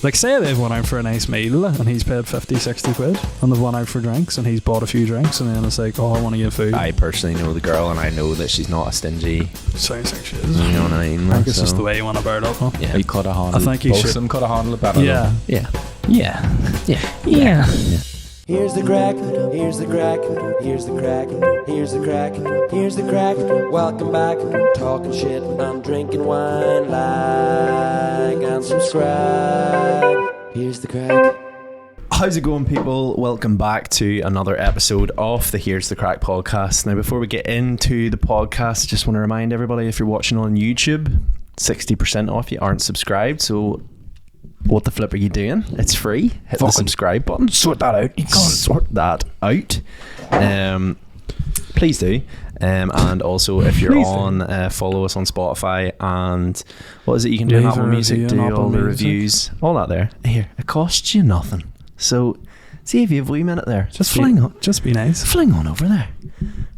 Like, say they've went out for a nice meal and he's paid 50, 60 quid, and they've went out for drinks and he's bought a few drinks, and then it's like, oh, I want to get food. I personally know the girl, and I know that she's not a stingy. Sounds like she is. You know what I mean? I think it's just the way you want to bear it up, huh? Yeah. He could have handled. I think he both should. of them could have handled it better. Yeah. Yeah. Yeah. Here's the crack, here's the crack, here's the crack, here's the crack, here's the crack. Welcome back, talking shit, I'm drinking wine, like and subscribe. Here's the crack. How's it going, people? Welcome back to another episode of the Here's the Crack podcast. Now, before we get into the podcast, just want to remind everybody, if you're watching on YouTube, 60% off. You aren't subscribed, so what the flip are you doing? It's free. Hit the subscribe button. Sort that out. You can't sort that out. Please do. And also, if you're follow us on Spotify, and what is it you can do in Apple Music? Do all the reviews, all that there. Here, it costs you nothing. So, see if you have a wee minute there. Just fling on. Just be nice. Fling on over there.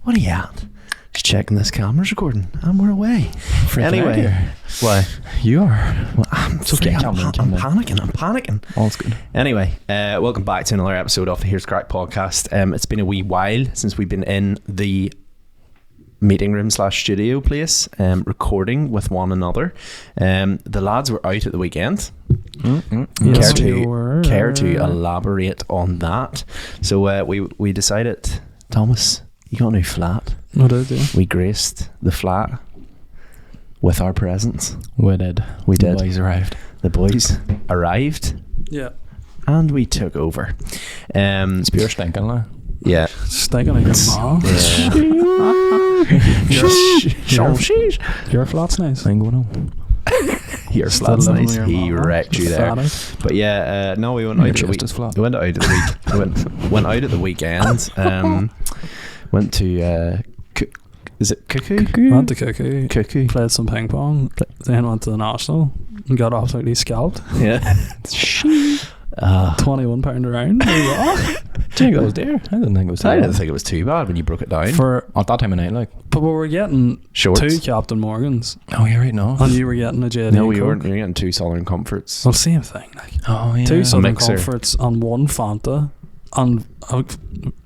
What are you at? Just checking this camera's recording, and we're away. Anyway, why? You are. Well, it's okay. I'm panicking. All's good. Anyway, welcome back to another episode of the Here's Crack podcast. It's been a wee while since we've been in the meeting room / studio place recording with one another. The lads were out at the weekend. Yes, Care to elaborate on that? So we decided, Thomas, you got a new flat. What did you? We graced the flat with our presence. We did. The boys arrived. The boys arrived. Yeah. And we took over. It's pure stinking now. Yeah. Stinking like a mom. Your flat's nice. I'm going home. Your flat's nice. He wrecked you there. But yeah, no, we went out. We went out at the week. went out at the weekend. Went to is it Cuckoo? Went to Cuckoo. Played some ping pong. Then went to the National and got absolutely scalped. Yeah. £21 a round. Do you think that was dear? I didn't think it was too bad. I didn't think it was too bad when you broke it down. For at that time of night, like. But we were getting Shorts. 2 Captain Morgans. Oh, you're right now. And you were getting a JD No, we Coke. weren't. You were getting 2 Southern Comforts. Well, same thing. Like. Oh, yeah. 2 Southern mixer. Comforts and 1 Fanta and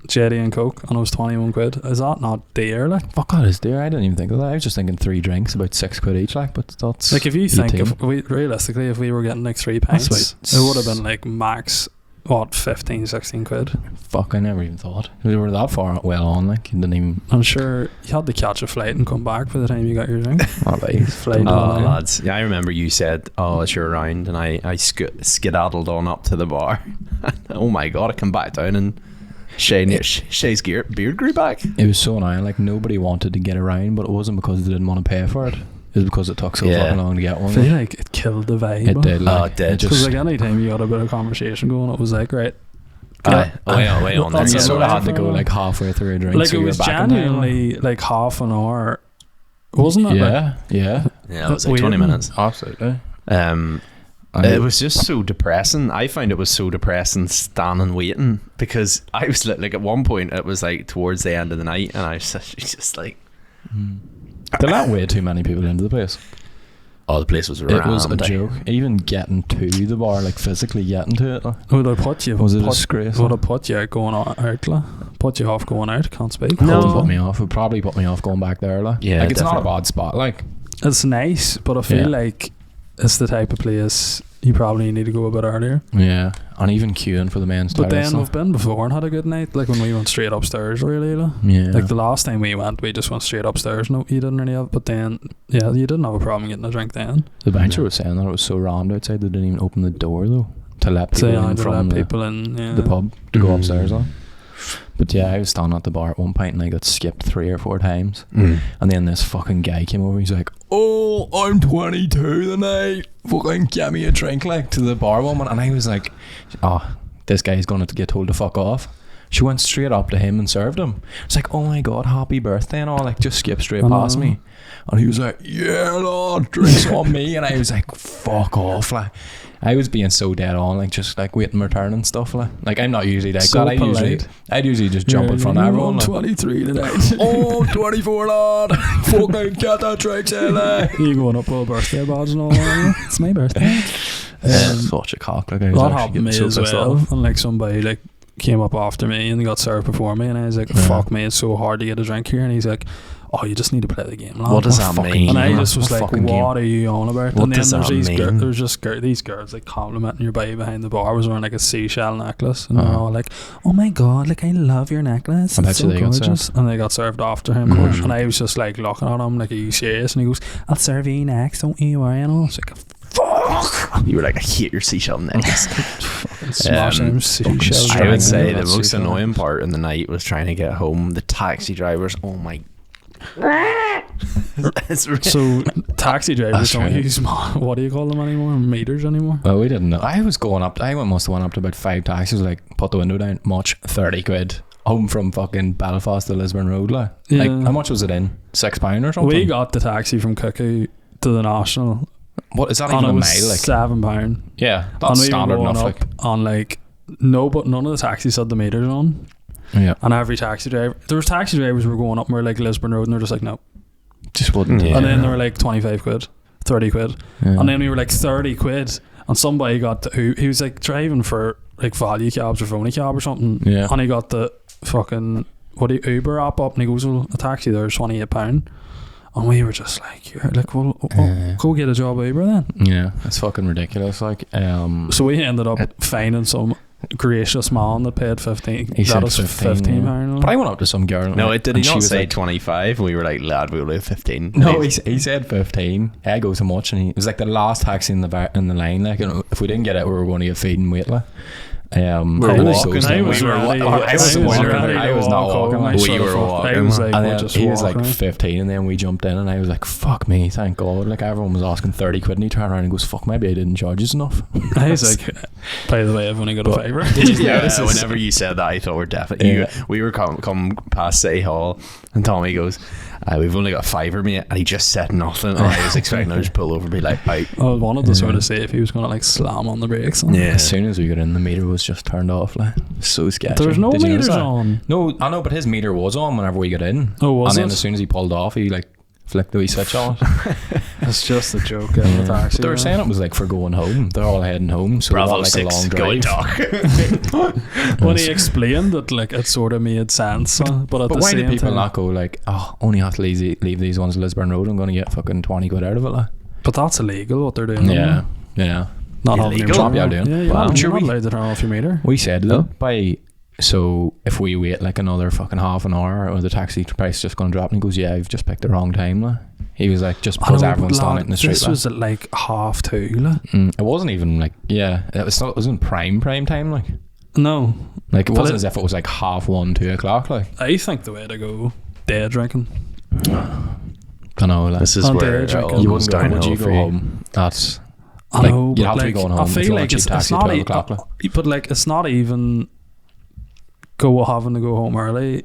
JD and Coke, and it was 21 quid. Is that not dear? Like, fuck, that is dear. I didn't even think of that. I was just thinking 3 drinks, about 6 quid each. Like, but that's like if you think if we realistically, if we were getting like 3 pints, it would have been like max 15, 16 quid. Fuck, I never even thought we were that far well on. Like, you didn't even. I'm sure you had to catch a flight and come back by the time you got your drink. Flight lads. Yeah, I remember you said, "Oh, it's your round," and I skedaddled on up to the bar. Oh my god! I come back down and Shay's beard grew back. It was so annoying. Like, nobody wanted to get around, but it wasn't because they didn't want to pay for it. It was because it took so fucking long to get one. I feel like it killed the vibe. It did. Like, it did. Because like any time you got a bit of conversation going, it was like, right. Way on there. You sort of had to go like halfway through a drink. Like, so it was genuinely like half an hour, wasn't it? Yeah. Yeah, it was like 20 minutes. Absolutely. It was just so depressing. I found it was so depressing standing waiting, because I was like at one point it was like towards the end of the night, and I was just like, they let way too many people into the place. Oh, the place was rammed. It was a joke. Even getting to the bar, like physically getting to it, like, would have put you? Was it a disgrace? Would have put you going out? Like, put you off going out? Can't speak. No, it put me off. It would probably put me off going back there. Like, yeah, like it's definitely. not a bad spot. Like, it's nice, but I feel like it's the type of place you probably need to go a bit earlier. Yeah, and even queuing for the men's But toilets, then we've been before and had a good night. Like when we went straight upstairs, really. Yeah. Like the last time we went, we just went straight upstairs. No, you didn't really have. But then, yeah, you didn't have a problem getting a drink then. The bencher was saying that it was so rammed outside they didn't even open the door though to let people in from people in the pub to go upstairs on. But yeah, I was standing at the bar at one point and I got skipped 3 or 4 times. And then this fucking guy came over. He's like, "Oh, I'm 22 tonight. Fucking get me a drink," like, to the bar woman. And I was like, "Oh, this guy's gonna get told to fuck off." She went straight up to him and served him. It's like, "Oh my god, happy birthday," and all, like, just skipped straight past me. And he was like, "Yeah, Lord, drinks on me." And I was like, "Fuck off," like. I was being so dead on, like, just like waiting my turn and stuff. Like I'm not usually like so that. I'd usually just jump in front of everyone. Like, 23 tonight. Oh, 24, lad. Fucking get that drink, LA. You going up with a birthday badge and all? It's my birthday. Such a cock. Like, I That was actually happened to me getting as so pissed well. off. And like somebody like came up after me and they got served before me, and I was like, fuck me, it's so hard to get a drink here. And he's like, oh, you just need to play the game, lad. What does that fucking mean? And I game? just was What like, fucking what game? are you on about? What And then does there's that these mean? there's just these girls like complimenting your baby behind the bar was wearing like a seashell necklace, and they're Uh-huh. all like, oh my god, like I love your necklace, I bet it's you so they got gorgeous. And they got served after him, Mm. and I was just like looking at him like, are you serious? And he goes, I'll serve you next, don't you worry. And I was like, fuck. You were like, I hate your seashell necklace. Smashing him seashell. I would say That's the most seashell. annoying part in the night was trying to get home. The taxi drivers, oh my. It's really- So taxi drivers That's don't right. use what do you call them anymore? Meters anymore? Well, we didn't know. I must have went up to about 5 taxis, like, put the window down, much 30 quid. Home from fucking Belfast to Lisburn Road, like. Yeah. Like, how much was it in? £6 or something? We got the taxi from Cuckoo to the National, What is that and even it a was mile? Like, £7. yeah, And that's we were standard going enough. up Like, on like but none of the taxis had the meters on, yeah, and every taxi driver, there was taxi drivers who were going up and we were like Lisburn Road, and they're just like no, just wouldn't. Yeah. and then they were like 25 quid, 30 quid, Yeah. and then we were like 30 quid, and somebody got who he was like driving for like value cabs or phony cab or something, Yeah. and he got the fucking Uber app up, and he goes, well, a taxi there's £28, and we were just like, you're like, well, go get a job Uber then. Yeah, it's fucking ridiculous. Like, So we ended up finding some gracious man that paid 15. He said that was 15, £15. but I went up to some girl. No, it did he and she not was say like, 25? And we were like, lad, we'll do 15. No, he said 15. I go so much, and it was like the last taxi in the line. Like, you know, if we didn't get it, we were going to get feed and wait. Like, We were I walking. was We ready. were I was walking. ready to I was not walk walking, home. like, I we should've were fucked- walking. I was like, and we'll then just he was walk like around. 15, and then we jumped in, and I was like, fuck me, thank God. Like, everyone was asking 30 quid, and he turned around and goes, fuck, maybe I didn't charge you enough. I was like, by the way, I've only got a favour. Yeah, whenever you said that, I thought we're definitely. We were come past City Hall, and Tommy goes, "We've only got a fiver, mate," and he just said nothing. And I was expecting him to pull over and be like, "Out." I wanted to sort of see if he was going to like slam on the brakes. And Yeah. As soon as we got in, the meter was just turned off. Like, so sketchy. There was no Did you notice meters that? on. No, I know, but his meter was on whenever we got in. Oh, was And then it? as soon as he pulled off, he like flicked the wee switch on. It's just a joke. In the taxi. But they were saying it was like for going home. They're all heading home, so Bravo they got, like a 6, long go and drive. talk. when he explained it, like it sort of made sense. But at But the why same do people time, not go like, oh, only have to leave these ones Lisburn Road, I'm going to get fucking 20 quid out of it? Like. But that's illegal what they're doing. Yeah, yeah. Not having your Illegal? meter. Yeah, doing. Yeah, you're Wow. not, Sure, you're not we- allowed to turn off your meter. We said that so if we wait like another fucking half an hour, or the taxi price just going to drop, and he goes, yeah, you've just picked the wrong time. Like. He was like, just because everyone's standing in the street. This was at like 2:30. Like. It wasn't even like, yeah, it wasn't prime time. No, Like, it But wasn't as if it was like 1:30, 2 o'clock. Like, I think the way to go, day drinking. I know, like, This is On where day it drinking. all you goes wouldn't go, would downhill you for go you. home? That's I like, know, you'd but have to be like, going home. I if feel you want like cheap it's taxi not 12 o'clock. Like. but like it's not even having to go home early.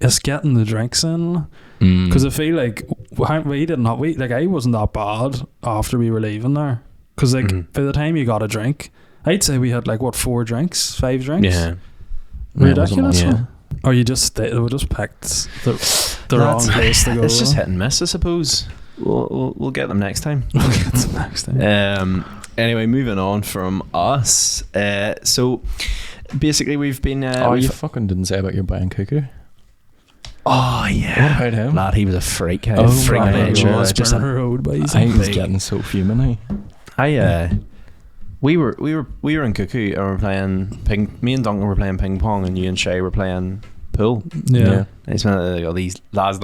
It's getting the drinks in, because I feel like I wasn't that bad after we were leaving there, because like by the time you got a drink, I'd say we had like 5 drinks. Yeah. Ridiculous. Yeah. Or you just we just picked the wrong place to go. It's just hit and miss, I suppose. We'll get them next time. next time. Anyway, moving on from us. So basically, we've been. You fucking didn't say about your Brian Cooker. Oh yeah, What about him? lad, he was a freak. Oh, Freak right, nature. yeah. Just Road, but he's I was big. getting so fuming. We were in Cuckoo and we were playing me and Duncan were playing ping pong, and you and Shay were playing pool. yeah. And it's when all these lads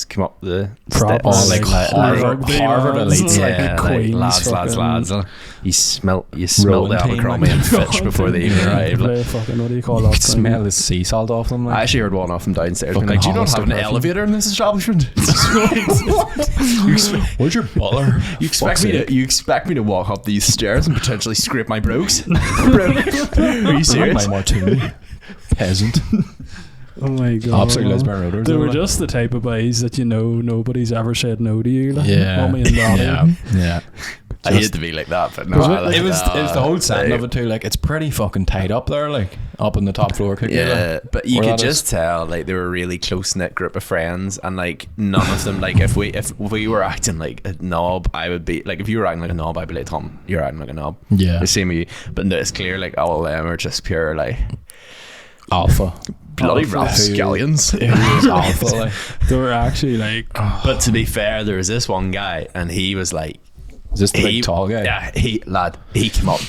come up the Prop steps. on, like Harvard lads, elites. like Yeah, the like Queen's lads. fucking- You smelt the Rowing team, Abercrombie like- and Fitch before they even arrived. Like, Play fucking, what do you call You that could thing? smell the sea salt off them. Like. I actually heard one off them downstairs. Fucking Like, do you not Hollister have an perfume. elevator in this establishment? Where's your butler? You expect me to walk up these stairs and potentially scrape my brogues? Are you serious? My martini. Peasant. Oh my god. Opposite Lisburn Road. They were just the type of boys that nobody's ever said no to you. Like, Yeah. Mummy and daddy. Yeah. I hate to be like that, but no. It was the whole setting of it too. Like, it's pretty fucking tight up there, like up in the top floor. Yeah, but you could just tell like they were a really close knit group of friends, and like none of them, like if we were acting like a knob, I would be like, if you were acting like a knob, I'd be like, Tom, you're acting like a knob. Yeah, the same with you. But no, it's clear like all of them are just pure like alpha. Bloody rapscallions. Alpha, like. They were actually like. But to be fair, there was this one guy, and he was like, "Is this the big tall guy?" Yeah, he came up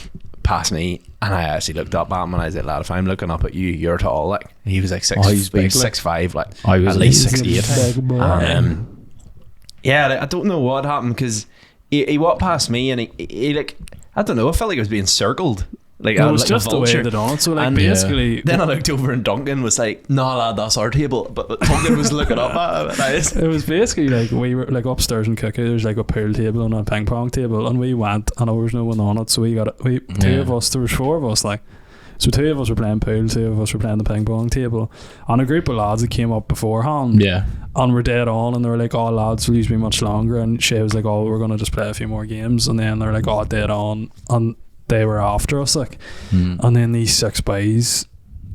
past me, and I actually looked up at him, and I was like, "Lad, if I'm looking up at you, you're tall." Like, he was like 6'5", like at least 6'8". Yeah, I don't know what happened, because he walked past me, and he like, I don't know, I felt like I was being circled. Like, it was like just the way they done it. So like, and basically, then I looked over and Duncan was like, "No, lad, that's our table." But Duncan was looking up at it. It was basically like, we were like upstairs in Cookie. There's like a pool table and a ping pong table, and we went, and there was no one on it. So two of us. There was 4 of us. Like, so 2 of us were playing pool, 2 of us were playing the ping pong table, and a group of lads that came up beforehand. Yeah. And we're dead on, and they were like, "Oh, lads, will use me much longer." And Shay was like, "Oh, we're gonna just play a few more games." And then they're like, "Oh, dead on," and they were after us, like, and then these 6 boys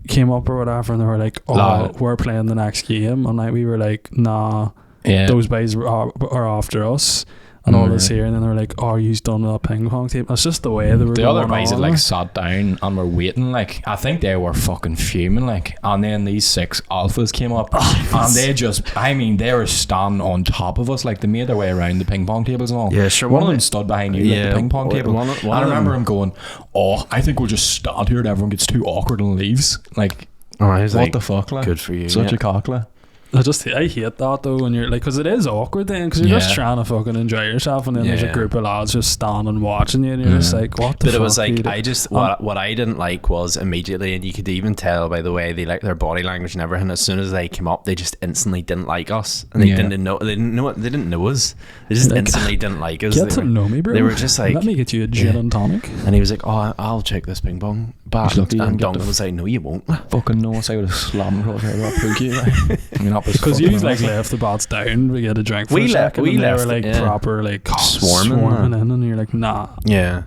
came up or whatever, and they were like, "Oh, we're playing the next game," and like we were like, "Nah, those boys are after us." And all this here, and then they were like, "Oh, are you done with that ping pong team?" It's just the way they were. The other boys had like sat down and were waiting. Like, I think they were fucking fuming. Like, and then these 6 alphas came up, and they just, I mean, they were standing on top of us. Like, they made their way around the ping pong tables and all. Yeah, sure. One of them stood behind you at the ping pong table. I remember him going, "Oh, I think we'll just stand here and everyone gets too awkward and leaves." Like, what the fuck? Like, good for you. Such a cockler. I hate that though, when you're like, because it is awkward then, because you're just trying to fucking enjoy yourself, and then there's a group of lads just standing watching you, and you're just like, what the fuck? But it was like, I just, what I didn't like was immediately, and you could even tell by the way they, like, their body language and everything, as soon as they came up, they just instantly didn't like us, and they didn't know us, they just like, instantly didn't like us. Get to know me, bro. They were just like, let me get you a gin and tonic. And he was like, "Oh, I'll check this ping pong bat," and Duncan was like, "No, you won't." Fucking no, I would have slammed across here about Pookie. I mean, because you like left the bats down, we get a drink for a second, and they were like proper like swarming in, and you're like, nah. Yeah.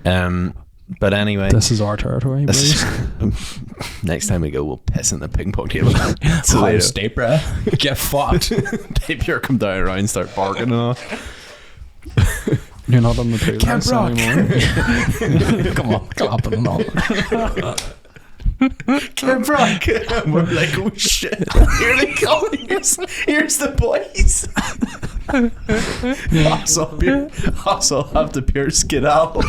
But anyway, this is our territory, please. Next time we go, we'll piss in the ping pong table. So stay, bruh. Get fucked. They pure come down around and start barking and all. You're not on the pool house anymore. Come on, clapping and all. Camp Rock. And we're like, "Oh shit, here they come. Here's the boys." Also have the pure skedaddle.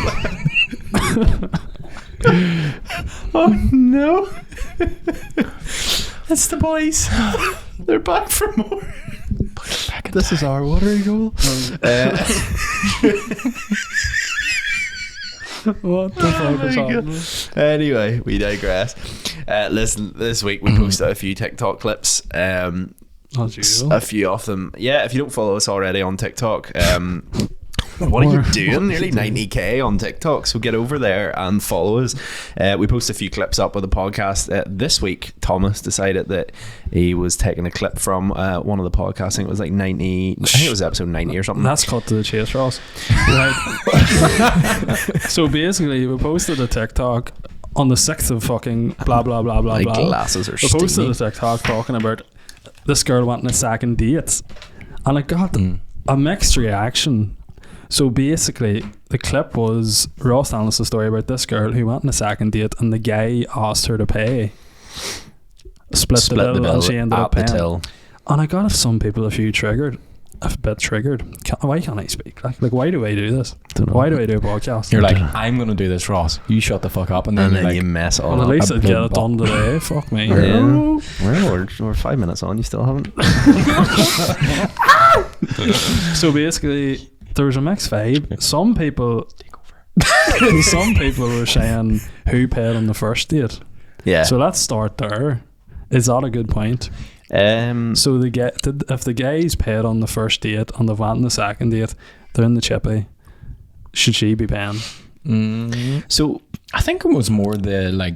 Oh no, it's the boys. They're back for more. This is our watering goal. What the fuck is happening? Anyway, we digress. Listen, this week we posted a few TikTok clips. As usual. A few of them. Yeah, if you don't follow us already on TikTok, what are you doing? Nearly 90k on TikTok, so get over there and follow us. We post a few clips up with the podcast. This week Thomas decided that he was taking a clip from one of the podcasts. I think it was like 90, I think it was episode 90 or something. That's cut to the chase, Ross. Right. So basically we posted a TikTok on the 6th of fucking blah blah blah blah blah. My glasses are we posted a TikTok talking about this girl went on a second date, and I got a mixed reaction. So basically, the clip was Ross telling us a story about this girl who went on a second date, and the guy asked her to pay, split the bill, and she ended up paying. And I got some people a bit triggered. Why can't I speak? Like why do I do this? Why do I do a podcast? You're like, I'm going to do this, Ross. You shut the fuck up, and then like, you mess all up. At least I'd get it done today. Fuck me. Yeah. We're 5 minutes on. You still haven't. So basically, there was a mixed vibe. Some people were saying who paid on the first date. Yeah. So let's start there. Is that a good point? So if the guys paid on the first date and they've went on the second date, they're in the chippy. Should she be paying? So I think it was more the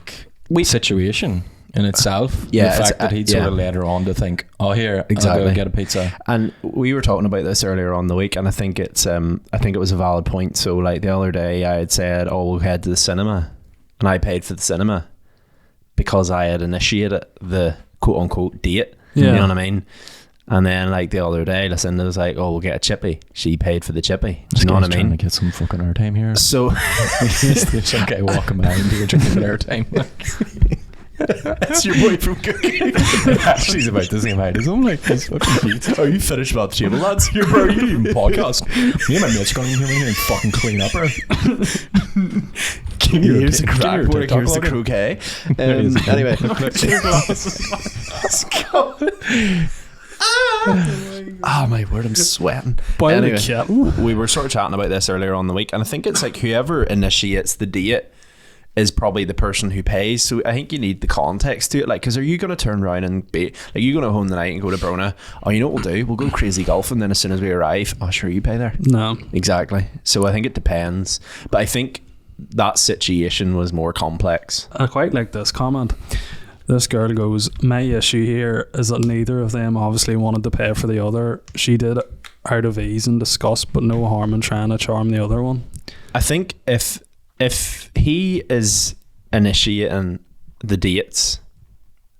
situation. in itself. Yeah, the fact that he'd sort of led her on to think, oh, here, exactly, I'll go get a pizza. And we were talking about this earlier on the week, and I think it was a valid point. So like the other day I had said, oh, we'll head to the cinema, and I paid for the cinema because I had initiated the quote unquote date. You know what I mean? And then like the other day, Lucinda was like, oh, we'll get a chippy. She paid for the chippy. Do you know what I mean? Trying to get some fucking airtime here. So some guy walking behind you drinking airtime. That's your boy from cooking. She's about the same height as him. Like, he's fucking cute. Are you finished about the table, lads? Here, bro, you didn't even podcast. Me and my mates going in here and fucking clean up, bro. Here's the crack board, here's the croquet. Anyway. Let's go. Oh my word, I'm sweating. Anyway, we were sort of chatting about this earlier on the week, and I think it's like whoever initiates the date is probably the person who pays. So I think you need the context to it. Like, because are you going to turn around and be like, you going to home tonight and go to Brona? Oh, you know what we'll do? We'll go crazy golfing. Then as soon as we arrive, oh sure, you pay there. No, exactly. So I think it depends, but I think that situation was more complex. I quite like this comment. This girl goes, my issue here is that neither of them obviously wanted to pay for the other. She did it out of ease and disgust, but no harm in trying to charm the other one. I think if he is initiating the dates,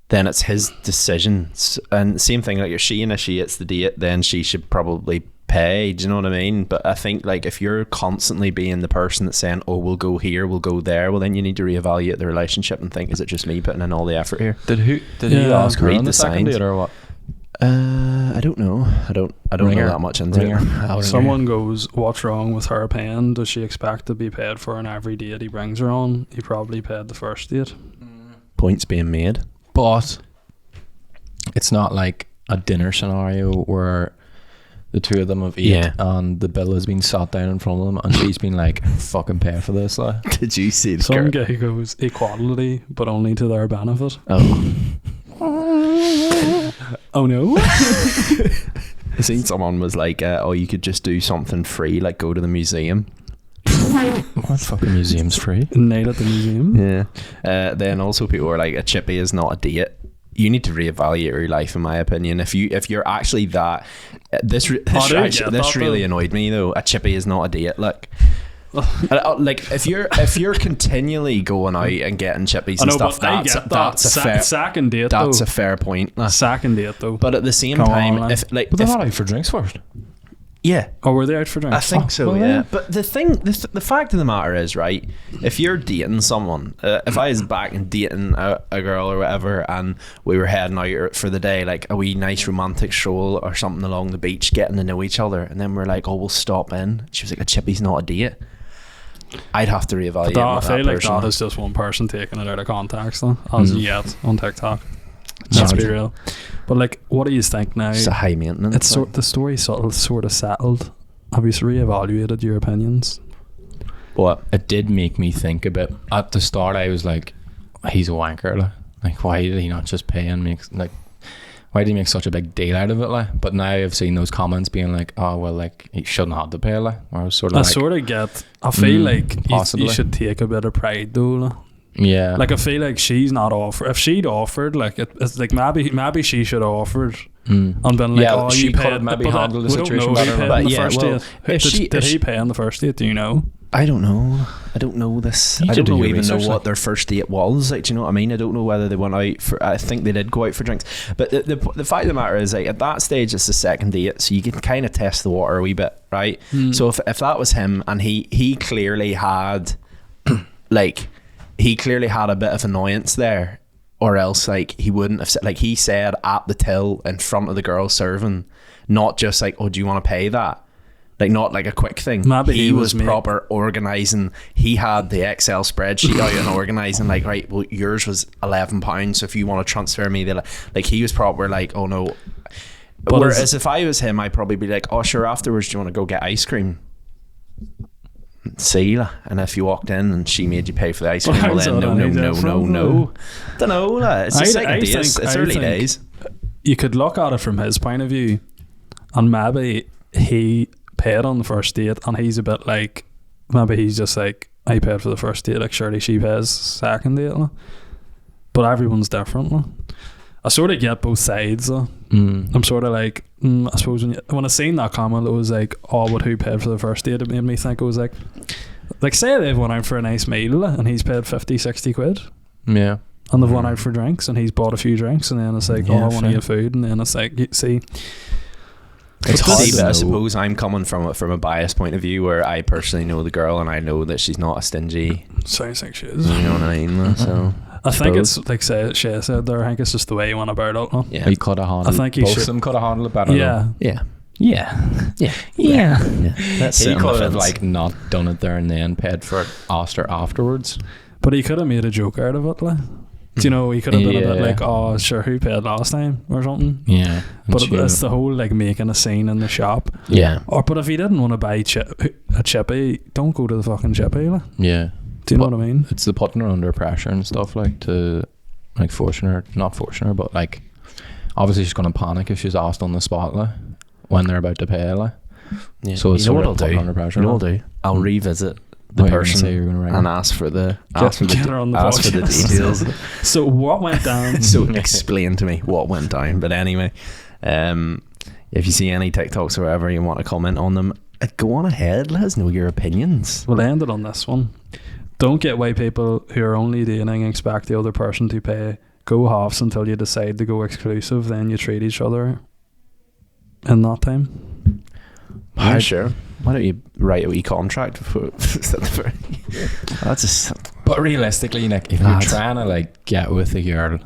then it's his decision. And same thing, like if she initiates the date, then she should probably pay. Do you know what I mean? But I think like if you're constantly being the person that's saying, oh, we'll go here, we'll go there, well then you need to reevaluate the relationship and think, is it just me putting in all the effort here? Did he ask her on the second date or what? I don't know. I don't know that much into it. Someone goes, what's wrong with her paying? Does she expect to be paid for an every date he brings her on? He probably paid the first date. Points being made. But it's not like a dinner scenario where the two of them have eaten and the bill has been sat down in front of them and she's been like, fucking pay for this. Like. Did you see the Some guy goes, equality, but only to their benefit. Oh. Oh no. I seen someone was like, oh, you could just do something free, like go to the museum. What fucking museum's free? Night at the museum. Yeah. Then also people were like, a chippy is not a date. You need to reevaluate your life, in my opinion. If you're actually that, this really annoyed me though. A chippy is not a date. Like if you're continually going out and getting chippies and stuff, that's a fair second date. That's a fair point. Second date though. But at the same time, but they're not out for drinks first. Yeah. Or were they out for drinks? I think so, yeah. But the fact of the matter is, right, if you're dating someone, if I was back and dating a girl or whatever, and we were heading out for the day, like a wee nice romantic stroll or something along the beach, getting to know each other, and then we're like, oh, we'll stop in. She was like, a chippy's not a date. I'd have to reevaluate that. I feel like that is just one person taking it out of context, though, as yet on TikTok. Let's be real. But like, what do you think now? It's a high maintenance. The story sort of settled. Have you reevaluated your opinions? What? It did make me think a bit. At the start, I was like, he's a wanker. Like, why did he not just pay and why did he make such a big deal out of it? Like, but now I've seen those comments being like, oh well, like he shouldn't have to pay. Like, or I was sort of. I feel like you should take a bit of pride though. Like. Yeah, like I feel like she's not offered. If she'd offered, like it's like maybe she should have offered and been like, oh, she you could paid. maybe handle the situation better. But yeah, did he pay on the first date? Do you know? I don't know. I don't know this. I don't even know what their first date was. Like, do you know what I mean? I don't know whether they went out for. I think they did go out for drinks. But the fact of the matter is, like, at that stage, it's the second date, so you can kind of test the water a wee bit, right? So if that was him and he clearly had, like. He clearly had a bit of annoyance there, or else like he wouldn't have said, like he said at the till in front of the girl serving, not just like, oh, do you want to pay that? Like not like a quick thing. Maybe he was proper organising. He had the Excel spreadsheet out and organising like, right, well yours was £11, so if you want to transfer me the like he was proper like, oh no. But whereas if I was him, I'd probably be like, oh sure, afterwards do you want to go get ice cream? See, and if you walked in and she made you pay for the ice cream, well then no. Don't know. It's a second date. It's early days. You could look at it from his point of view, and maybe he paid on the first date, and he's a bit like, maybe he's just like, I paid for the first date, like surely she pays second date. but everyone's different. Like. I sort of get both sides. I'm sort of like, I suppose when I seen that comment, it was like, oh, but who paid for the first date? It made me think, it was like say they've went out for a nice meal and he's paid 50-60 quid. Yeah. And they've went out for drinks and he's bought a few drinks, and then it's like, I want to eat food, and then it's like, see. It's hard, but I suppose I'm coming from a biased point of view where I personally know the girl and I know that she's not a stingy. Sounds like she is. You know what I mean? So I think it's like Shay said there. I think it's just the way you went about it. No? Yeah. He could have handled. I think he both should. of them could have handled it better. Yeah. That's he could have like not done it there and then paid for it afterwards. But he could have made a joke out of it, like. Do you know, he could have been a bit like, oh, sure, who paid last time or something. Yeah. But it's the whole like making a scene in the shop. Yeah. But if he didn't want to buy a chippy, don't go to the fucking chippy. Like. Yeah. Do you know what I mean? It's the putting her under pressure and stuff, like to like not forcing her, but like obviously she's going to panic if she's asked on the spot, like when they're about to pay, like. Yeah. So it's what I'll do? Under pressure. You know what I'll do? I'll revisit the person and ask for the details. So what went down? So explain to me what went down. But anyway, if you see any TikToks or whatever you want to comment on them, go on ahead. Let us know your opinions. We'll end it on this one. Don't get white people who are only dating and expect the other person to pay. Go halves until you decide to go exclusive. Then you treat each other in that time. Yeah, sure. Why don't you write a wee contract before? That's just. But realistically, Nick, if you're trying to like get with a girl,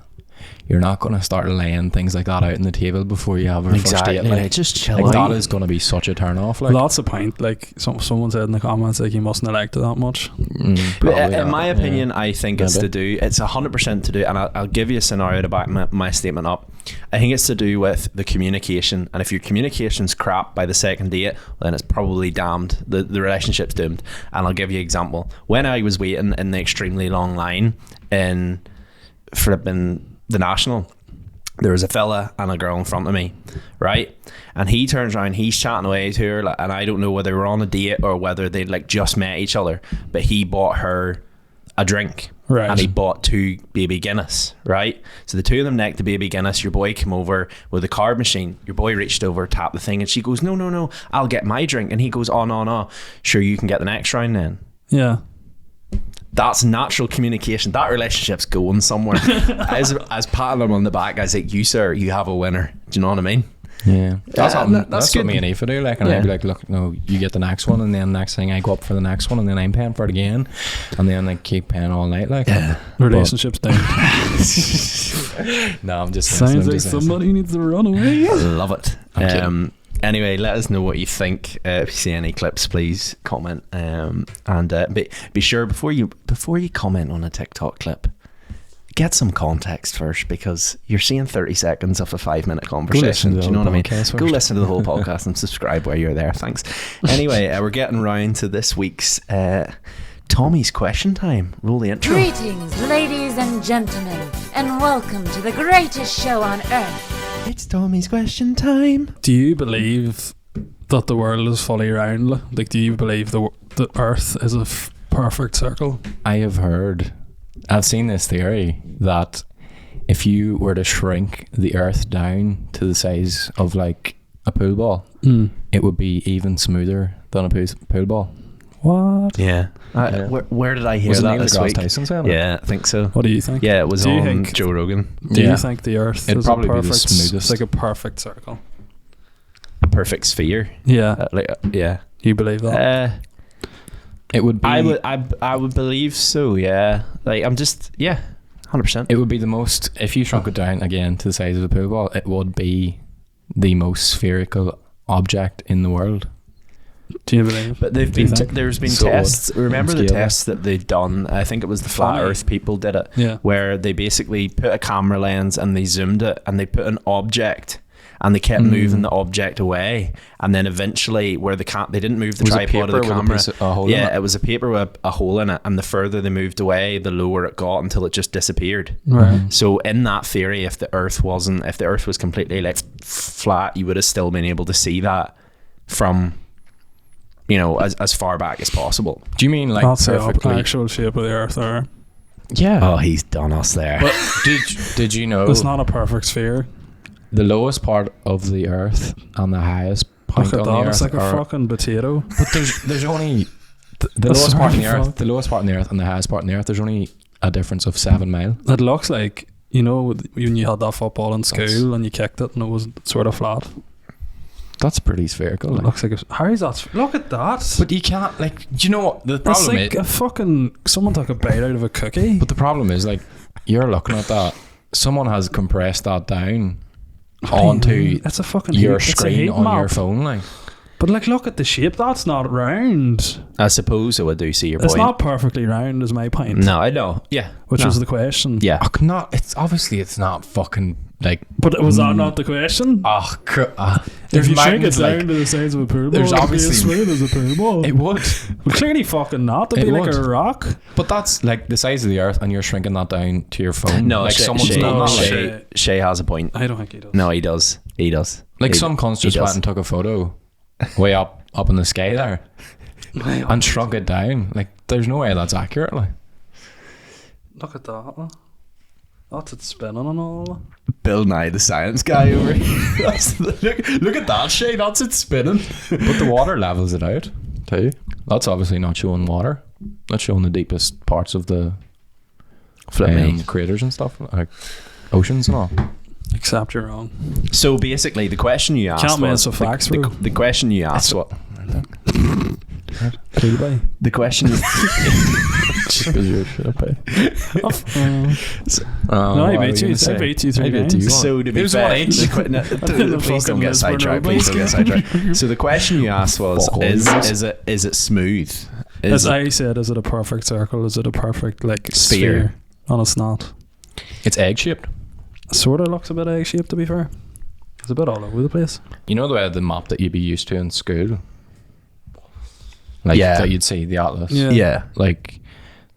you're not going to start laying things like that out on the table before you have her first date. Like, just chill like out. That is going to be such a turn off. Like, that's the point. Like someone said in the comments, like you mustn't have liked it that much. In my opinion, I think it's 100% to do, and I'll give you a scenario to back my statement up. I think it's to do with the communication, and if your communication's crap by the second date, then it's probably damned. The relationship's doomed. And I'll give you an example. When I was waiting in the extremely long line in flipping the National, there was a fella and a girl in front of me, right? And he turns around, he's chatting away to her, and I don't know whether they were on a date or whether they'd like just met each other, but he bought her a drink, right? And he bought 2 baby Guinness, right? So the two of them necked the baby Guinness. Your boy came over with a card machine. Your boy reached over, tapped the thing, and she goes, no, I'll get my drink. And he goes, oh no, sure, you can get the next round then. Yeah. That's natural communication. That relationship's going somewhere. as patting him on the back, I was like, you sir, you have a winner. Do you know what I mean? Yeah. That's good. what me and Aoife do. Like, and I'd be like, look, no, you get the next one, and then next thing I go up for the next one, and then I'm paying for it again, and then I keep paying all night. Like, relationships down. No, I'm just sounds like somebody needs to run away. Love it. Anyway, let us know what you think. If you see any clips, please comment. And be sure before you comment on a TikTok clip, get some context first, because you're seeing 30 seconds of a 5-minute conversation. Do you know what I mean? Go listen to the whole podcast and subscribe while you're there. Thanks. Anyway, we're getting round to this week's Tommy's question time. Roll the intro. Greetings, ladies and gentlemen, and welcome to the greatest show on earth. It's Tommy's question time. Do you believe that the world is fully round? Like, do you believe the Earth is a perfect circle? I've seen this theory that if you were to shrink the Earth down to the size of like a pool ball, it would be even smoother than a pool ball. What? Yeah. Where did I hear that this week? Tyson saying it? I think so. What do you think? Yeah, it was on Joe Rogan. Do you think the Earth is probably a perfect, be the smoothest? It's like a perfect circle? A perfect sphere? Yeah. Yeah. You believe that? It would be. I would believe so. Yeah. Like 100%. It would be the most. If you shrunk it down again to the size of a pool ball, it would be the most spherical object in the world. Do you believe? But there's been tests. Remember the tests that they've done? I think it was the Flat Earth people did it. Yeah. Where they basically put a camera lens and they zoomed it and they put an object and they kept moving the object away, and then eventually where they didn't move the tripod of the camera. It was a paper with a hole in it, and the further they moved away, the lower it got until it just disappeared. Right. So in that theory, if the Earth was completely like flat, you would have still been able to see that from, as far back as possible. Do you mean like that's perfectly? The actual shape of the Earth, or Yeah. Oh, he's done us there. But did you know It's not a perfect sphere. the lowest part of the Earth and the highest point Look at on the that. It's Earth like a are, fucking potato. but there's only the That's lowest part in the sorry, Earth, fuck. the lowest part in the Earth and the highest part in the Earth. There's only a difference of 7 miles. It looks like, you know, when you had that football in school That's- and you kicked it and it was sort of flat. That's pretty spherical. It Like. looks like how is that? Look at that. But you can't, like, do you know what the it's problem like is? a fucking someone took a bite out of a cookie. But the problem is, like, you're looking at that. Someone has compressed that down onto it's a fucking your heat, screen it's a heat on map. your phone, like. But like, look at the shape. That's not round. I suppose I do see your It's point. not perfectly round, is my point. No, I know. Yeah. Which No. was the question. Yeah. Oh, not. It's obviously it's not fucking like. But was that not the question? If If you shrink it down to the size of a pool ball, there's it'd be obviously- as smooth as a pool ball. It would, Well, clearly fucking not. It'd It be like would. a rock. but that's like the size of the Earth, and you're shrinking that down to your phone. No, like someone's Shay, done that. Like, Shay has a point. I don't think he does. No, he does. He does. like He- some cunts he just does. went and took a photo way up in the sky there and shrunk it down. Like, there's no way that's accurate. Like, Look at that. That's it spinning and all. Bill Nye the Science Guy over here. Look at that, Shay. That's it spinning. but the water levels it out too. That's obviously not showing water. That's showing the deepest parts of the craters and stuff, like oceans and all. Except you're wrong. So basically, the question you asked Can't was miss the facts, bro. the question you asked. What? The question is Because you're shit up, No, I beat you. I beat you 3 games. so to be Who's fair. won each? Please don't get sidetracked. Please don't get sidetracked. So the question you asked was: Fuck all is it smooth? As I said, is it a perfect circle? Is it a perfect like Sphere. sphere? And it's not. It's egg shaped. Sort of looks a bit egg shaped, to be fair. It's a bit all over the place. You know the way the map that you'd be used to in school, like Yeah. that you'd see the atlas. Yeah. Like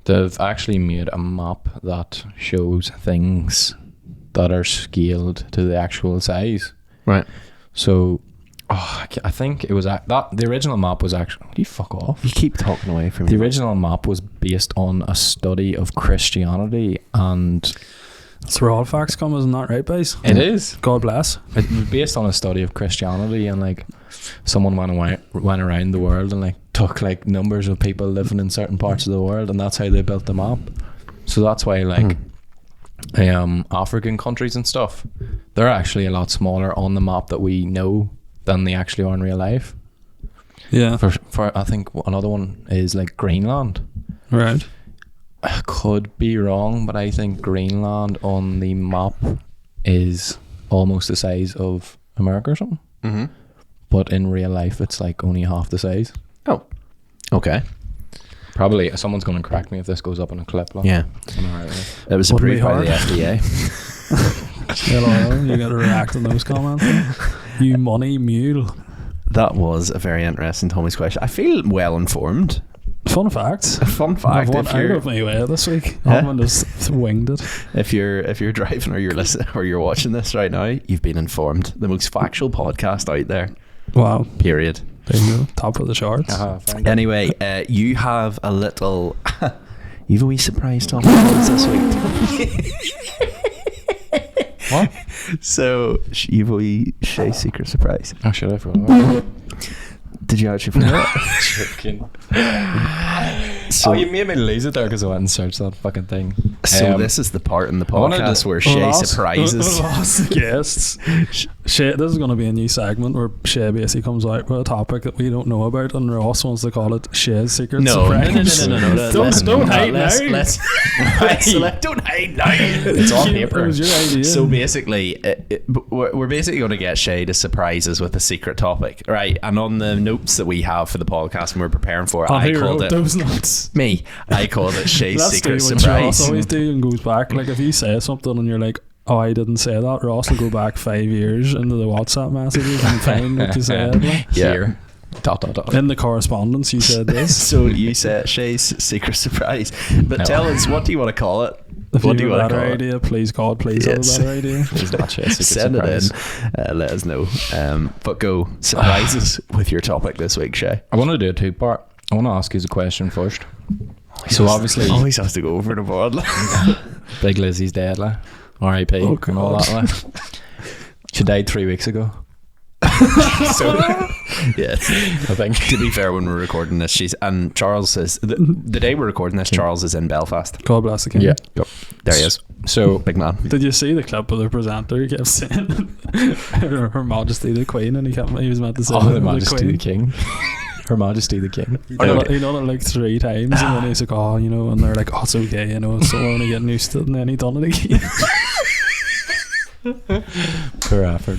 they've actually made a map that shows things that are scaled to the actual size. Right. So, I think it was that the original map was actually. You fuck off. You keep talking away from The me. original map was based on a study of Christianity, and That's where all facts come, isn't that right, boys? it is. God bless. It was based on a study of Christianity, and like someone went around the world and like took like numbers of people living in certain parts of the world, and that's how they built the map. So that's why like African countries and stuff, they're actually a lot smaller on the map that we know than they actually are in real life. Yeah. For I think another one is like Greenland. Right. I could be wrong, but I think Greenland on the map is almost the size of America or something. Mm-hmm. But in real life, it's like only half the size. Oh. Okay. Probably someone's going to correct me if this goes up in a clip. Like. Yeah. I'm alright with It was Wouldn't be approved by the hard. FDA. Hello, you got to react on those comments. You money mule. That was a very interesting Tommy's question. I feel well informed. Fun fact. A fun fact. I've won If out you're, of my way this week. Huh? I've just winged it. if you're driving or you're listening or you're watching this right now, you've been informed. The most factual podcast out there. Wow. Period. There you go. Top of the charts. it. Anyway, you have a little. You've a wee surprise, Tom, this week. What? So you've a wee Shay secret surprise. Oh, shit, I forgot. Did you actually forget? Joking. So, You made me lose it there because I went and searched that fucking thing. so this is the part in the wanted podcast to- where Shay surprises. Lost guests. Shay, this is going to be a new segment where Shay basically comes out with a topic that we don't know about, and Ross wants to call it Shay's secret No, surprise. no. Don't hide now. Don't hide now. It's on paper. It was your idea. So basically, we're basically going to get Shay to surprise us with a secret topic, right? And on the notes that we have for the podcast and we're preparing for it, I who called wrote it those notes? me. I called it Shay's That's secret what Ross surprise. always do and goes back. Like if you say something and you're like, oh, I didn't say that, Ross will go back 5 years into the WhatsApp messages and find what you said. Like. Yeah. Here. ... In the correspondence, you said this. So you said Shay's secret surprise, but No. tell us, what do you want to call it? If What do you you have want a to better call it? idea, please God, please Yes. have a better idea. It's not Shay's secret Send surprise. it in. Let us know. But go surprise us with your topic this week, Shay. I want to do a two-part. I want to ask you a question first. So obviously, always has to go over the board. Big Lizzie's dead, like R.I.P. and all that. Like. She died 3 weeks ago. So, yeah, I think. To be fair, when we're recording this, and Charles is the day we're recording this. Charles is in Belfast. God bless the king. Yeah, there he is. So big man. Did you see the clip of the presenter? He kept saying Her Majesty the Queen, and he was meant to say Her Majesty the King. Her Majesty the King. He done it like 3 times, and then he's like, oh, you know, and they're like, oh, it's okay, you know, so we're only getting used to it, and then he done it again. Poor effort.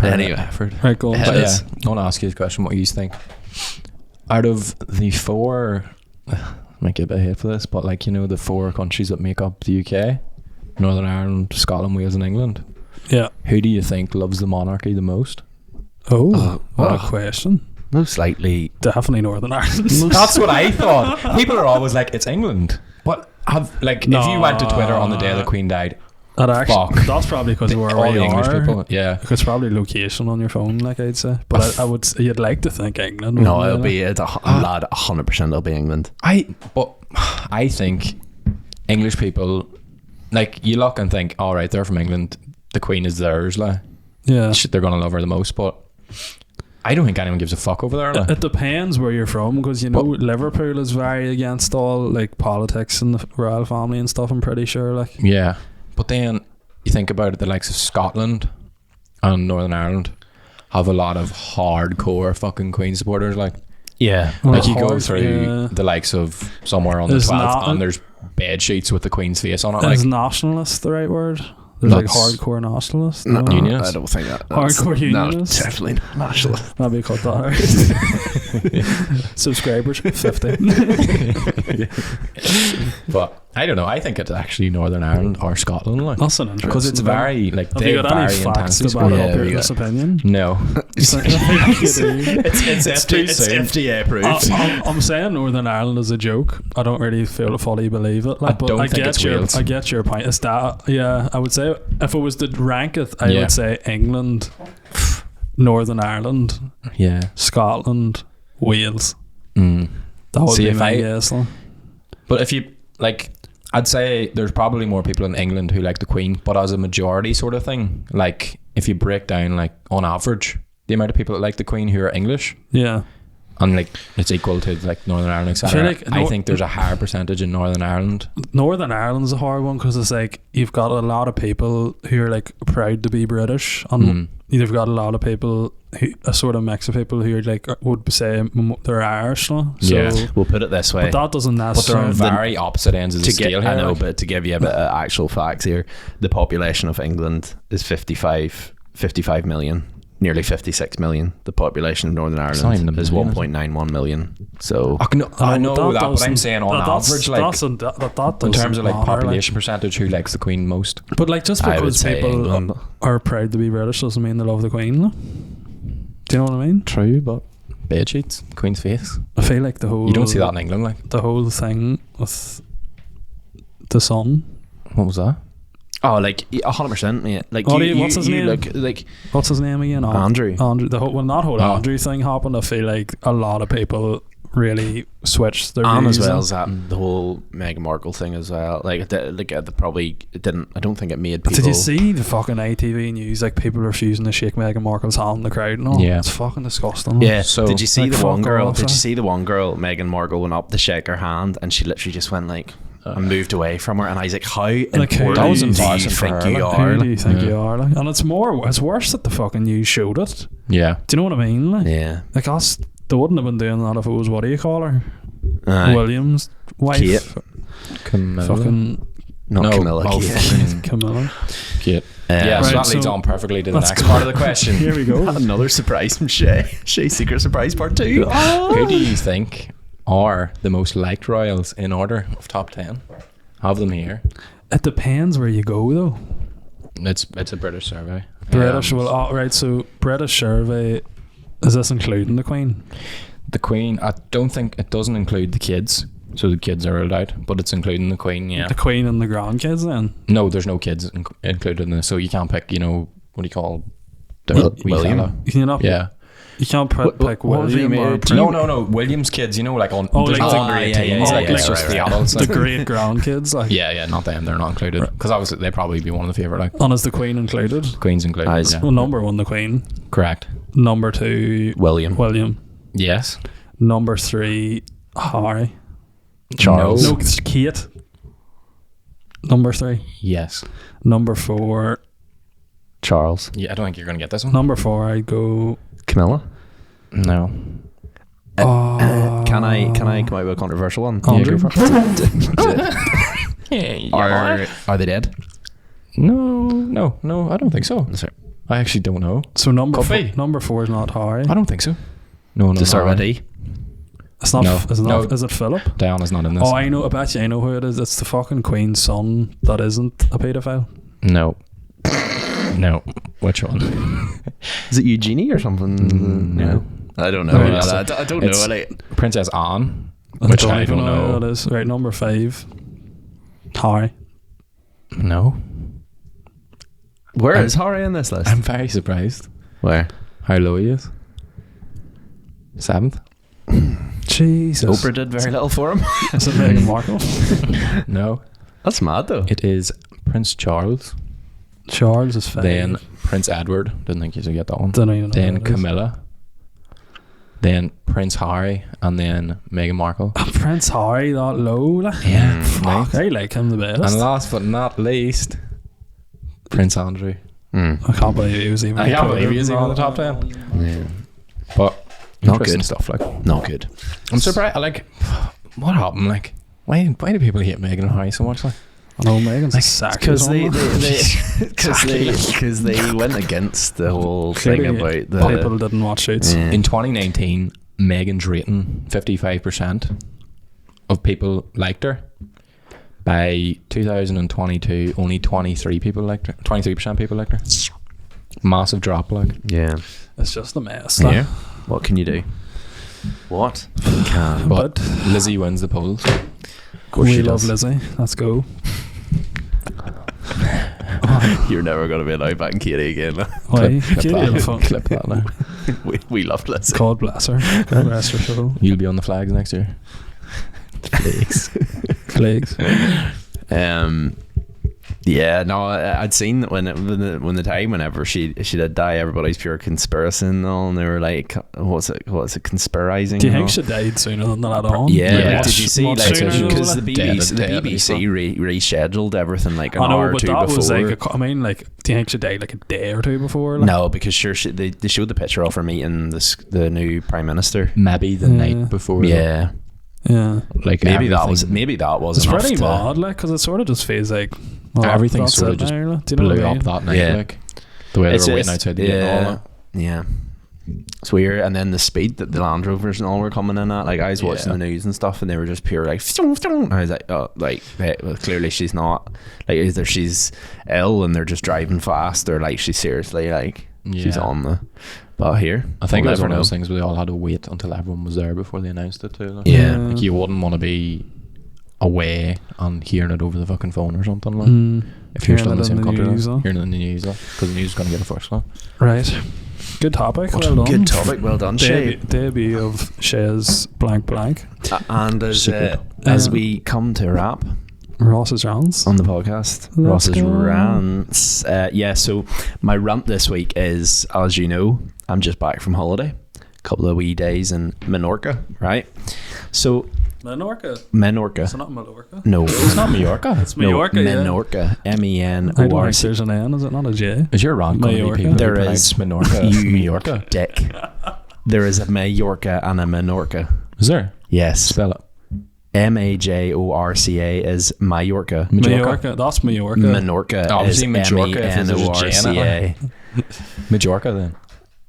Anyway, Right, go on. But yeah, I want to ask you this question. What do you think? Out of the 4, might get a bit of hate for this, but like, you know, the 4 countries that make up the UK, Northern Ireland, Scotland, Wales and England, yeah, who do you think loves the monarchy the most? What a question. Most likely, Definitely Northern Ireland. That's what I thought. People are always like, it's England. But if you went to Twitter on the day the Queen died, that's probably because of where all we the English are. people, yeah. It's probably location on your phone, like I'd say. But I would. You'd like to think England. no, it's a lad. 100% it'll be England. I think English people, like, you look and think, all right, they're from England. The Queen is theirs, like. Yeah, they're gonna love her the most, but I don't think anyone gives a fuck over there. Like. It depends where you're from, because you know Liverpool is very against all like politics and the royal family and stuff. I'm pretty sure, like. Yeah, but then you think about it, the likes of Scotland and Northern Ireland have a lot of hardcore fucking Queen supporters. Like, yeah, like you go through the likes of somewhere on the 12th, and there's bed sheets with the Queen's face on it. Is like, nationalist the right word? There's like hardcore nationalists. No, unionists. I don't think that. Hardcore unionists. No, definitely not nationalist. Maybe cut that out. Subscribers 50. But I don't know. I think it's actually Northern Ireland or Scotland. Like, that's an interesting. Because it's very like have you got any facts to back up this opinion? No. It's FDA approved. I'm saying Northern Ireland is a joke. I don't really fully believe it. Like, I get your point. It's that, yeah, I would say if it was to rank it, I would say England, Northern Ireland, Scotland, Wales. That would be my guess. But if you like, I'd say there's probably more people in England who like the Queen, but as a majority sort of thing, like if you break down like on average the amount of people that like the Queen who are English, and like it's equal to like Northern Ireland, etc. I think there's a higher percentage in Northern Ireland. Northern Ireland's a hard one because it's like you've got a lot of people who are like proud to be British, and you've got a lot of people who, a sort of mix of people who are like would say they're Irish. So we'll put it this way. But that doesn't necessarily. But they're on very opposite ends of the scale here. I know, but to give you a bit of actual facts here, the population of England is 55 million. Nearly 56 million. The population of Northern Ireland is 1.91 million. So I know that, but I'm saying on average, like that in terms of like population percentage, who likes the Queen most? But like just because people are proud to be British doesn't mean they love the Queen. Do you know what I mean? True, but bed sheets, Queen's face. I feel like the whole you don't see that in England, like the whole thing with the Sun. What was that? Oh, like 100%, mate. Like, what's his name? What's his name again? Andrew. The whole when that whole Andrew thing happened, I feel like a lot of people really switched their views. As well as that, the whole Meghan Markle thing as well. Like probably it didn't. I don't think it made people. Did you see the fucking ITV news? Like people refusing to shake Meghan Markle's hand in the crowd and all. Yeah, it's fucking disgusting. Yeah. So did you see like, the one girl? Did you see the one girl? Meghan Markle went up to shake her hand, and she literally just went like. And moved away from her, and I was like, "How important do you think you are? Who do you think you are?" Like, and it's worse that the fucking news showed it. Yeah, do you know what I mean? Like, yeah, like us, they wouldn't have been doing that if it was what do you call her? William's wife, Kate. Camilla. Fucking not Camilla. Kate. Camilla. Kate. Yeah, so that leads on perfectly to the next part of the question. Here we go. Another surprise from Shay. Shay's secret surprise part 2. Who do you think are the most liked royals in order of top 10? Have them here. It depends where you go though. It's a British survey. British, so British survey, is this including the Queen? The Queen, I don't think it doesn't include the kids, so the kids are ruled out, but it's including the Queen, yeah. The Queen and the grandkids then? No, there's no kids included in this, so you can't pick, what do you call William? Can you not? Yeah. You can't pick what have you William or made? Prince. No. Williams kids, like on like there's the- under 18s, yeah, it's yeah, just right, the right. adults. The great grandkids, like. Yeah, not them. They're not included because obviously they'd probably be one of the favorite. Like And is the Queen included? Queen's included. Aye. Yeah. Well, number 1, the Queen. Correct. Number 2, William. Yes. Number 3, Harry. Charles. No, it's Kate. Number 3. Yes. Number 4. Charles. Yeah, I don't think you're gonna get this one. Number 4, I'd go. Camilla. No. Can I come out with a controversial one? Andrew. go for Are they dead? No. I don't think so. Sorry. I actually don't know. So number Could four, be. number 4 is not Harry. I don't think so. No. To start with D. It's not. No. Is it not? No. Is it Philip? Diana's not in this. Oh, I know. I bet you I know who it is. It's the fucking Queen's son that isn't a paedophile. No. Which one? Is it Eugenie or something? No. I don't know. No, I don't know. it's- Like, Princess Anne. Which I even don't know. who that is. Right, number 5. Harry. No. where is Harry in this list? I'm very surprised Where? how low he is. 7th? Jesus. Oprah did very little for him. Is it Meghan Markle? No. That's mad though. It is Prince Charles. Charles is 5. Then Prince Edward. Didn't think you should get that one. Don't even know Then who it is. Camilla. Then Prince Harry. And then Meghan Markle. Prince Harry, that low. Like. Yeah. Fuck, I like him the best. And last but not least, Prince Andrew. I can't believe he was even. I can't included believe he's in even in the that. top 10. Yeah. But Not interesting good. stuff. Like, Not good. I'm surprised. Like, what happened? Like, why do people hate Meghan and Harry so much? Like, I know Megan's a sack. Because they went against the whole thing about the people didn't watch Shoots. Yeah. in 2019, Meghan's rating 55% of people liked her. By 2022, only 23% people liked her. Massive drop, like. Yeah. It's just a mess. Yeah. Like. What can you do? What can? But Lizzie wins the polls. Of course We she love does. Lizzie. Let's go. You're never going to be allowed back in Katie again. Why? Clip Katie that, had fun. clip that now. we love Lizzie. God bless her. God bless her soul. You'll be on the flags next year. Plagues. Yeah, no, I'd seen that when the time whenever she did die, everybody's pure conspiracy and all, and they were like, what's it conspirizing? Do you and think all? she died sooner than that on? Yeah, Yeah. like, did you see Much like sooner because than the Dead, BBC rescheduled everything like an I know, hour or but two that before? was like, I mean, like, do you think she died like a day or two before? Like? No, because sure, they showed the picture of her meeting the new prime minister. Maybe the night before. Yeah, Yeah. Like maybe that everything was It's enough pretty to, mad, like, because it sort of just feels like Everything that's sort of it just now, like. Do you know blew what I mean? up that night. Yeah. Like the way It's they were waiting just- outside the gate and all that. Yeah. It's weird. And then the speed that the Land Rovers and all were coming in at, like I was watching the news and stuff, and they were just pure like, and I was like, oh, like, hey, well, clearly she's not, like, either she's ill and they're just driving fast, or like she's seriously like she's Yeah. on the. But here, I think we'll it was never one of those know. things where they all had to wait until everyone was there before they announced it too. Like. Yeah. Like you wouldn't want to be away and hearing it over the fucking phone or something. Like. If you're still in the same country, hearing it in the news, because the news is going to get it first. Like. Right. Good topic. Well done. Good topic. Well done, Shay. Debut of Shay's blank. And as Secret. we come to wrap Ross's rounds. on the podcast, Let's Ross's go. rants. Yeah, so my rant this week is, as you know, I'm just back from holiday, a couple of wee days in Menorca, right? So Menorca. Menorca, It's not Mallorca. no, It's not Mallorca. It's Mallorca, yeah. Menorca, I don't think Menorca. there's an N. Is it not a J? Is your rank going to be Mallorca? people There who is pronounce Menorca? you Mallorca. dick. There is a Mallorca and a Menorca. Is there? Yes, Spell it. Majorca is Mallorca. Mallorca. That's Mallorca. Menorca Obviously is Majorca if there's a J in it, Menorca. Majorca then.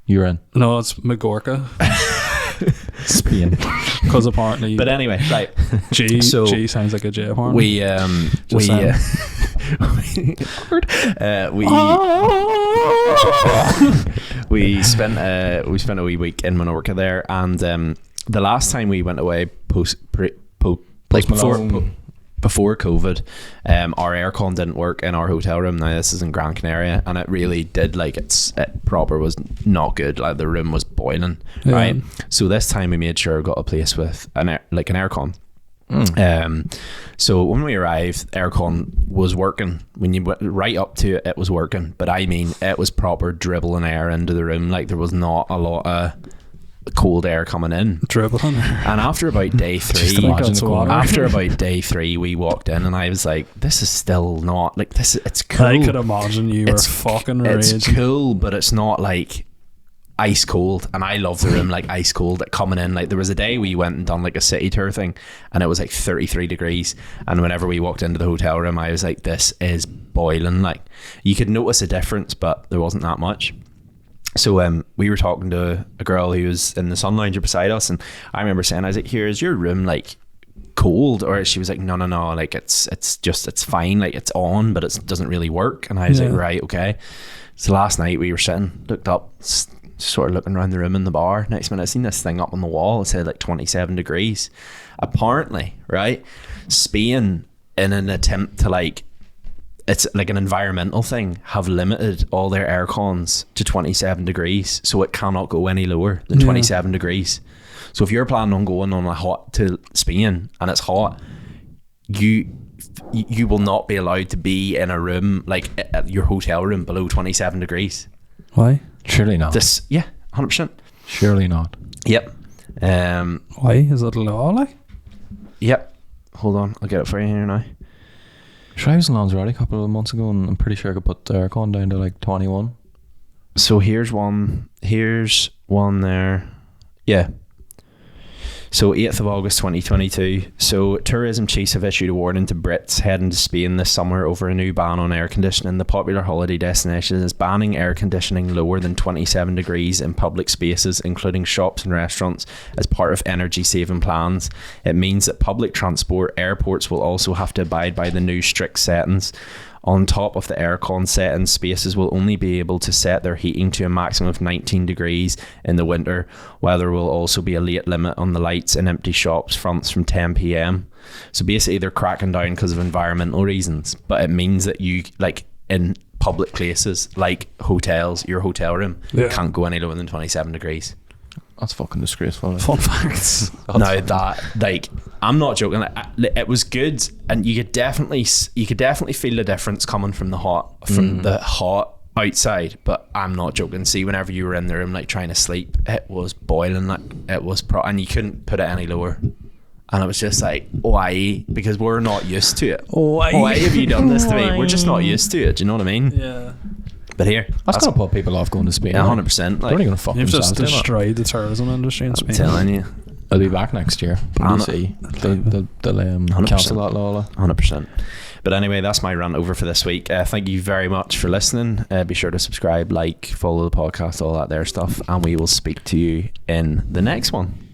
You're in. No, it's Magorka. Spain. Because apparently But anyway, right. G so G sounds like a J apparently. We Just we spent a wee week in Menorca there, and the last time we went away before before COVID, our aircon didn't work in our hotel room. Now this is in Gran Canaria, and it really did, like, it proper was not good. Like, the room was boiling, right? So this time we made sure we got a place with an aircon. So when we arrived, aircon was working. When you went right up to it, it was working. But I mean, it was proper dribbling air into the room. Like, there was not a lot of cold air coming in. Dribbling. And after about day 3, we walked in, and I was like, this is still not, like, it's cool. I could imagine you were fucking raging. It's cool, but it's not like ice cold. And I love the room like ice cold coming in. Like, there was a day we went and done like a city tour thing, and it was like 33 degrees, and whenever we walked into the hotel room, I was like, this is boiling. Like, you could notice a difference, but there wasn't that much. So we were talking to a girl who was in the sun lounger beside us, and I remember saying, I was like, here, is your room like cold? Or she was like, no, like it's fine, like it's on, but it doesn't really work. And I was like, right, okay. So last night we were sitting, looked up, sort of looking around the room in the bar. Next minute I seen this thing up on the wall. It said like 27 degrees. Apparently, right, Spain, in an attempt to, like, it's like an environmental thing, have limited all their air cons to 27 degrees, so it cannot go any lower than 27 degrees. So if you're planning on going on a hot to Spain and it's hot, you will not be allowed to be in a room, like at your hotel room, below 27 degrees. Why? Surely not. 100%. Surely not. Yep. Why? Is it a law, like? Yep. Hold on, I'll get it for you here now. Sure, I was in Lanzarote a couple of months ago, and I'm pretty sure I could put the aircon down to like 21. So here's one there. Yeah. So 8th of August 2022. So tourism chiefs have issued a warning to Brits heading to Spain this summer over a new ban on air conditioning. The popular holiday destination is banning air conditioning lower than 27 degrees in public spaces, including shops and restaurants, as part of energy saving plans. It means that public transport, airports will also have to abide by the new strict settings. On top of the aircon settings, spaces will only be able to set their heating to a maximum of 19 degrees in the winter, while there will also be a late limit on the lights in empty shops fronts from 10 p.m. So basically they're cracking down because of environmental reasons, but it means that you, like, in public places like hotels, your hotel room can't go any lower than 27 degrees. That's fucking disgraceful. Fun facts. Now that, like, I'm not joking. It was good, and you could definitely feel the difference coming from the hot outside. But I'm not joking. See, whenever you were in the room, like, trying to sleep, it was boiling. Like, it was and you couldn't put it any lower. And it was just like, why? Because we're not used to it. Why have you done this to me? We're just not used to it. Do you know what I mean? Yeah. But here, that's going to put people off going to Spain. 100%. They're only going to fuck You've themselves. just destroyed the tourism industry in Spain. I'm telling you. I'll be back next year. We'll see. They'll cancel that law. 100%. But anyway, that's my rant over for this week. Thank you very much for listening. Be sure to subscribe, like, follow the podcast, all that there stuff, and we will speak to you in the next one.